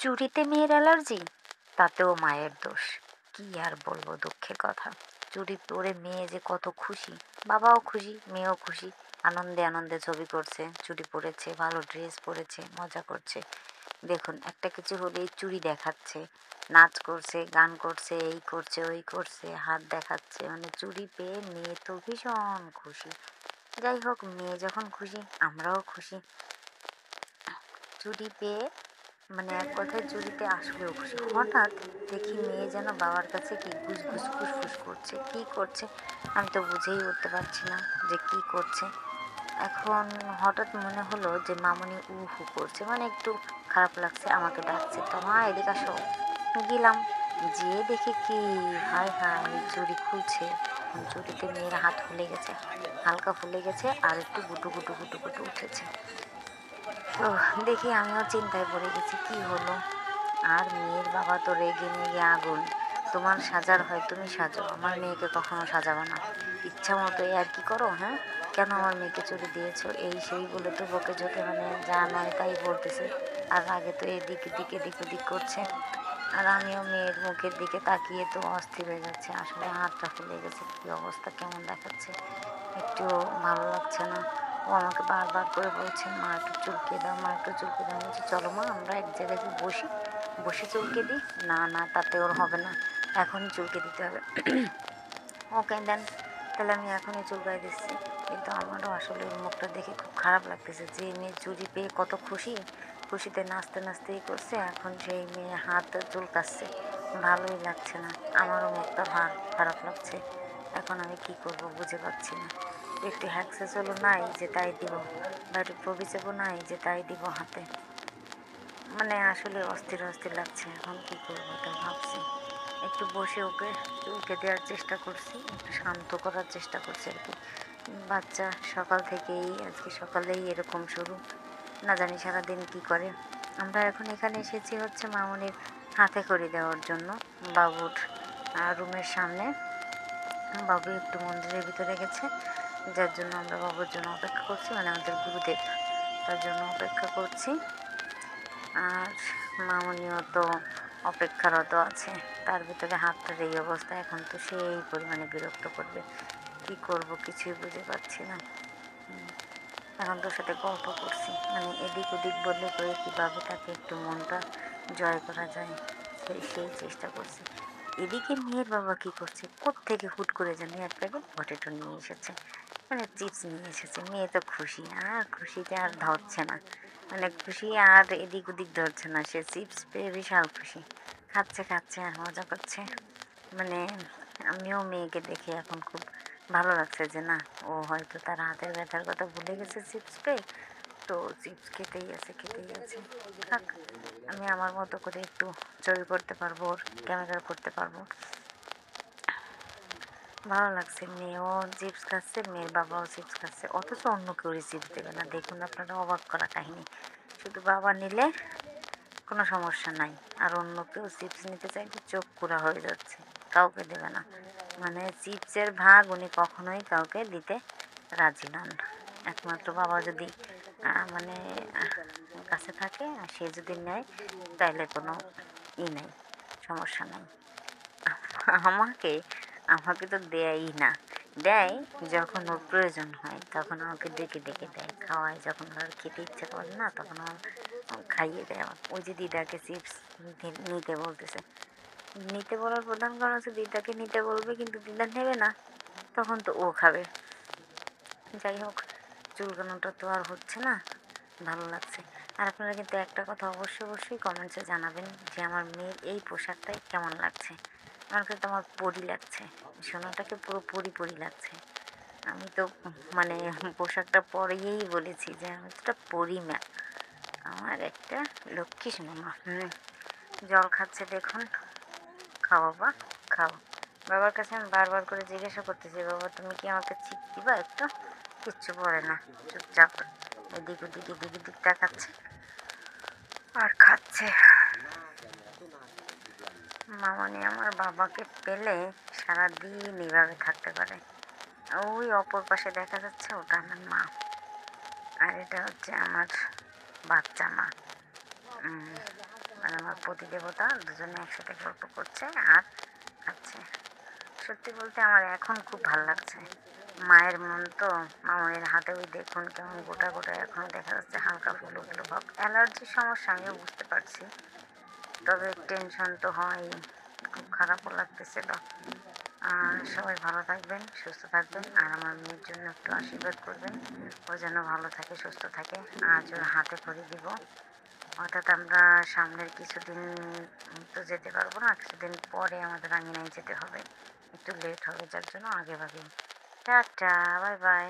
চুড়িতে মেয়ের অ্যালার্জি, তাতেও মায়ের দোষ। কি আর বলবো, দুঃখের কথা। চুড়ি পরে মেয়ে যে কত খুশি, বাবাও খুশি, মেয়েও খুশি। আনন্দে আনন্দে ছবি করছে, চুড়ি পরেছে, ভালো ড্রেস পরেছে, মজা করছে। দেখুন, একটা কিছু হলেই চুড়ি দেখাচ্ছে, নাচ করছে, গান করছে, এই করছে, ওই করছে, হাত দেখাচ্ছে। মানে চুড়ি পেয়ে মেয়ে তো ভীষণ খুশি। যাই হোক, মেয়ে যখন খুশি আমরাও খুশি। চুড়ি পেয়ে মানে এক কথায় চুড়িতে আসলেও খুশি। হঠাৎ দেখি মেয়ে যেন বাবার কাছে কি গুস গুস ফুসফুস করছে, কি করছে আমি তো বুঝেই উঠতে পারছি না যে কি করছে। এখন হঠাৎ মনে হলো যে মামনি হু করছে, মানে একটু খারাপ লাগছে, আমাকে ডাকছে, তো মা এদিকে আসো। গেলাম, যেয়ে দেখি কি, হায় হায়, চুড়ি খুলছে। চুড়িতে মেয়ের হাত ফুলে গেছে, হালকা ফুলে গেছে, আর একটু গুটু গুটু গুটু গুটু উঠেছে। তো দেখি আমিও চিন্তায় পড়ে গেছি, কি হলো। আর মেয়ের বাবা তো রেগে মেগে আগুন। তোমার সাজার হয় তুমি সাজো, আমার মেয়েকে কখনো সাজাবো না। ইচ্ছা মতো আর কি করো, হ্যাঁ, কেন আমার মেয়েকে চুরি দিয়েছো, এই সেই বলে তো বকে ঝোঁকে মানে যা নয় তাই বলতেছে। আর আগে তো এদিক এদিক এদিক ওদিক করছে। আর আমিও মেয়ের মুখের দিকে তাকিয়ে তো অস্থির হয়ে যাচ্ছে। আসলে হাতটা ফুলে গেছে, কি অবস্থা, কেমন দেখাচ্ছে, একটু ভালো লাগছে না। ও আমাকে বারবার করে বলছে, মা একটু চুলকে দাও, মা একটু চুলকে দাও। বলছি চলো মা, আমরা এক জায়গায় বসি, বসে চুলকে দিই। না না, তাতে ওর হবে না, এখনই চুলকে দিতে হবে। ওকে দেন, তাহলে আমি এখনই চুলকাই দিচ্ছি। কিন্তু আমারও আসলে ওর মুখটা দেখে খুব খারাপ লাগতেছে। যে মেয়ে চুরি পেয়ে কত খুশি, খুশিতে নাচতে নাচতেই করছে, এখন সেই মেয়ে হাত চুলকাচ্ছে, ভালোই লাগছে না। আমারও মুখটা খারাপ লাগছে। এখন আমি কি করব বুঝে পাচ্ছি না। একটু হ্যাক্সে চলো নাই যে তাই দিব, বা একটু প্রবি চাপো নাই যে তাই দিব হাতে। মানে আসলে অস্থির অস্থির লাগছে, এখন কি করবো তাই ভাবছি। একটু বসে ওকে চুলকে দেওয়ার চেষ্টা করছি, একটু শান্ত করার চেষ্টা করছি আর কি। বাচ্চা সকাল থেকেই, আজকে সকালেই এরকম শুরু, না জানি সারাদিন কি করে। আমরা এখন এখানে এসেছি হচ্ছে মামনির হাতে খড়ি দেওয়ার জন্য, বাবুর রুমের সামনে। বাবু একটু মন্দিরের ভিতরে গেছে, যার জন্য আমরা বাবুর জন্য অপেক্ষা করছি, মানে আমাদের গুরুদেব, তার জন্য অপেক্ষা করছি। আর মামনিও তো অপেক্ষারত আছে, তার ভিতরে হাতটার এই অবস্থা। এখন তো সে এই পরিমাণে বিরক্ত করবে, কি করব কিছুই বুঝে পাচ্ছি না। এখন তোর সাথে গল্প করছি, মানে এদিক ওদিক বললে করে কীভাবে তাকে একটু মনটা জয় করা যায়, সেই চেষ্টা করছি। এদিকে মেয়ের বাবা কি করছে, কোত্থেকে হুট করে জানি এক প্যাকেট পটেটো নিয়ে এসেছে, মানে চিপস নিয়ে এসেছে। মেয়ে তো খুশি, আর খুশিতে আর ধরছে না, মানে খুশি আর এদিক ওদিক ধরছে না, সে চিপস পেয়ে বিশাল খুশি, খাচ্ছে খাচ্ছে আর মজা করছে। মানে আমিও মেয়েকে দেখে এখন খুব ভালো লাগছে যে না, ও হয়তো তার হাতের ব্যথার কথা ভুলে গেছে চিপস পেয়ে, তো চিপস খেতেই আছে খেতেই আছে। থাক, আমি আমার মতো করে একটু ছবি করতে পারবো, ওর ক্যামেরা করতে পারবো। ভালো লাগছে, মেয়েও চিপস খাচ্ছে, মেয়ের বাবাও চিপস খাচ্ছে, অথচ অন্য কেউ চিপস দেবে না। দেখুন আপনারা, অবাক করা কাহিনী। শুধু বাবা নিলে কোনো সমস্যা নাই, আর অন্য কেউ চিপস নিতে চাইলে চোখ পুরা হয়ে যাচ্ছে, কাউকে দেবে না। মানে চিপসের ভাগ উনি কখনোই কাউকে দিতে রাজি নন। একমাত্র বাবা যদি মানে কাছে থাকে আর সে যদি নেয়, তাইলে কোনো নেই, সমস্যা নাই। আমাকে আমাকে তো দেয়ই না, দেয় যখন ওর প্রয়োজন হয়, তখন আমাকে ডেকে ডেকে দেয়, খাওয়ায়। যখন ওর খেতে ইচ্ছে করে না, তখন আমার খাইয়ে দেয়। ওই যে দিদাকে চিপস নিতে বলতেছে, নিতে বলার প্রধান কারণ হচ্ছে দিদাকে নিতে বলবে, কিন্তু দিদা নেবে না, তখন তো ও খাবে। যাই হোক, চুলকানোটা তো আর হচ্ছে না, ভালো লাগছে। আর আপনারা কিন্তু একটা কথা অবশ্যই অবশ্যই কমেন্টসে জানাবেন যে আমার মেয়ের এই পোশাকটাই কেমন লাগছে। আমার কাছে তো আমার পরি লাগছে, সোনাটাকে পুরো পরি লাগছে। আমি তো মানে পোশাকটা পরেই বলেছি যে আমি তো একটা পরি মা, আমার একটা লক্ষ্মী সোনা মা। জল খাচ্ছে দেখুন, খাও বাবা খাও। বাবার কাছে আমি বারবার করে জিজ্ঞাসা করতেছি, বাবা তুমি কি আমাকে চিপ দিবা একটু, কিচ্ছু পড়ে না, চুপচাপ এদিক ওদিক এদিক ওদিক তাকাচ্ছে আর খাচ্ছে। মামনি আমার বাবাকে পেলে সারাদিন এইভাবে থাকতে পারে। ওই অপর পাশে দেখা যাচ্ছে, ওটা আমার মা, আর এটা হচ্ছে আমার বাচ্চা মা। আর আর আমার পতি দেবতা দুজনে একসাথে গল্প করছে আর খাচ্ছে। সত্যি বলতে আমার এখন খুব ভালো লাগছে। মায়ের মন তো, মামনির হাতে ওই দেখুন কেমন গোটা গোটা এখনও দেখা যাচ্ছে, হালকা ফুলো ফুলো ভাব। অ্যালার্জির সমস্যা আমিও বুঝতে পারছি, তবে টেনশন তো হয়ই, খুব খারাপও লাগতেছিল। আর সবাই ভালো থাকবেন, সুস্থ থাকবেন, আর আমার মেয়ের জন্য একটু আশীর্বাদ করবেন, ও যেন ভালো থাকে, সুস্থ থাকে। আজ ওর হাতে খড়ি দিব, অর্থাৎ আমরা সামনের কিছুদিন তো যেতে পারবো না, কিছুদিন পরে আমাদের আঙিনায় যেতে হবে, একটু লেট হবে, যার জন্য আগে ভাগে। Tata, bye bye.